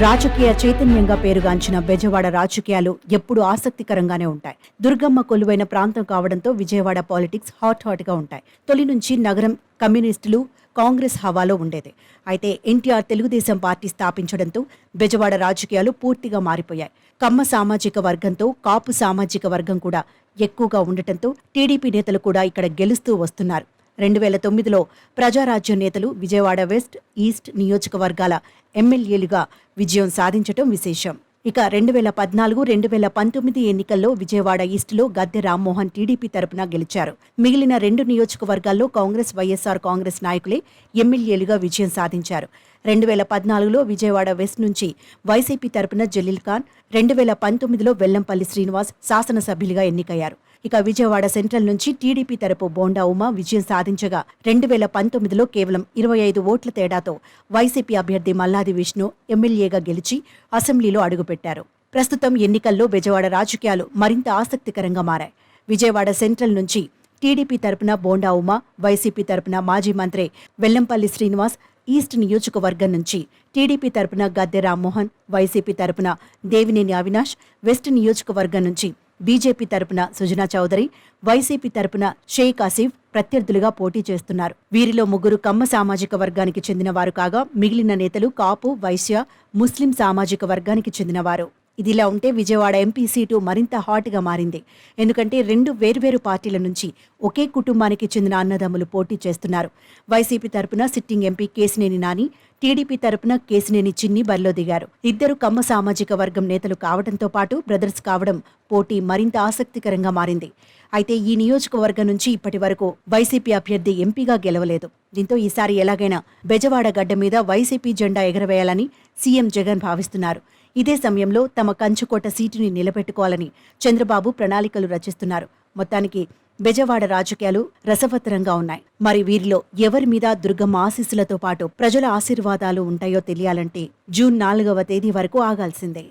రాజకీయ చైతన్యంగా పేరుగాంచిన బెజవాడ రాజకీయాలు ఎప్పుడూ ఆసక్తికరంగానే ఉంటాయి. దుర్గమ్మ కొలువైన ప్రాంతం కావడంతో విజయవాడ పాలిటిక్స్ హాట్ గా ఉంటాయి. తొలి నుంచి నగరం కమ్యూనిస్టులు, కాంగ్రెస్ హవాలో ఉండేది. అయితే ఎన్టీఆర్ తెలుగుదేశం పార్టీ స్థాపించడంతో బెజవాడ రాజకీయాలు పూర్తిగా మారిపోయాయి. కమ్మ సామాజిక వర్గంతో కాపు సామాజిక వర్గం కూడా ఎక్కువగా ఉండటంతో టీడీపీ నేతలు కూడా ఇక్కడ గెలుస్తూ వస్తున్నారు. 2009లో ప్రజారాజ్యం నేతలు విజయవాడ వెస్ట్, ఈస్ట్ నియోజకవర్గాల ఎమ్మెల్యేలుగా విజయం సాధించటం విశేషం. ఇక 2014, 2019 ఎన్నికల్లో విజయవాడ ఈస్టులో గద్దె రామ్మోహన్ టీడీపీ తరపున గెలిచారు. మిగిలిన 2 నియోజకవర్గాల్లో కాంగ్రెస్, వైఎస్ఆర్ కాంగ్రెస్ నాయకులే ఎమ్మెల్యేలుగా విజయం సాధించారు. 2014లో విజయవాడ వెస్ట్ నుంచి వైసీపీ తరపున జలీల్ ఖాన్, 2019లో వెల్లంపల్లి శ్రీనివాస్ శాసనసభ్యులుగా ఎన్నికయ్యారు. ఇక విజయవాడ సెంట్రల్ నుంచి టీడీపీ తరపు బోండా ఉమా విజయం సాధించగా 2019లో కేవలం 25 ఓట్ల తేడాతో వైసీపీ అభ్యర్థి మల్లాది విష్ణు ఎమ్మెల్యేగా గెలిచి అసెంబ్లీలో అడుగుపెట్టారు. ప్రస్తుతం ఎన్నికల్లో బెజవాడ రాజకీయాలు మరింత ఆసక్తికరంగా మారాయి. విజయవాడ సెంట్రల్ నుంచి టీడీపీ తరపున బోండా ఉమా, వైసీపీ తరపున మాజీ మంత్రి వెల్లంపల్లి శ్రీనివాస్, ఈస్ట్ నియోజకవర్గం నుంచి టీడీపీ తరపున గద్దె రామ్మోహన్, వైసీపీ తరపున దేవినేని అవినాష్, వెస్ట్ నియోజకవర్గం నుంచి బీజేపీ తరపున సుజనా చౌదరి, వైసీపీ తరపున షేక్ ఆసిఫ్ ప్రత్యర్థులుగా పోటీ చేస్తున్నారు. వీరిలో 3 కమ్మ సామాజిక వర్గానికి చెందినవారు కాగా మిగిలిన నేతలు కాపు, వైశ్య, ముస్లిం సామాజిక వర్గానికి చెందినవారు. ఇదిలా ఉంటే విజయవాడ ఎంపీ సీటు మరింత హాట్గా మారింది. ఎందుకంటే 2 వేర్వేరు పార్టీల నుంచి ఒకే కుటుంబానికి చెందిన అన్నదమ్ములు పోటీ చేస్తున్నారు. వైసీపీ తరపున sitting MP Kesineni Nani, TDP తరపున కేశినేని చిన్ని బరిలో దిగారు. ఇద్దరు కమ్మ సామాజిక వర్గం నేతలు కావడంతో పాటు బ్రదర్స్ కావడం పోటీ మరింత ఆసక్తికరంగా మారింది. అయితే ఈ నియోజకవర్గం నుంచి ఇప్పటి వరకు వైసీపీ అభ్యర్థి ఎంపీగా గెలవలేదు. దీంతో ఈసారి ఎలాగైనా బెజవాడ గడ్డ మీద వైసీపీ జెండా ఎగరవేయాలని సీఎం జగన్ భావిస్తున్నారు. ఇదే సమయంలో తమ కంచుకోట సీటుని నిలబెట్టుకోవాలని చంద్రబాబు ప్రణాళికలు రచిస్తున్నారు. మొత్తానికి బెజవాడ రాజకీయాలు రసవత్తరంగా ఉన్నాయి. మరి వీరిలో ఎవరి మీద దుర్గమ్మ ఆశీస్సులతో పాటు ప్రజల ఆశీర్వాదాలు ఉంటాయో తెలియాలంటే జూన్ 4వ తేదీ వరకు ఆగాల్సిందే.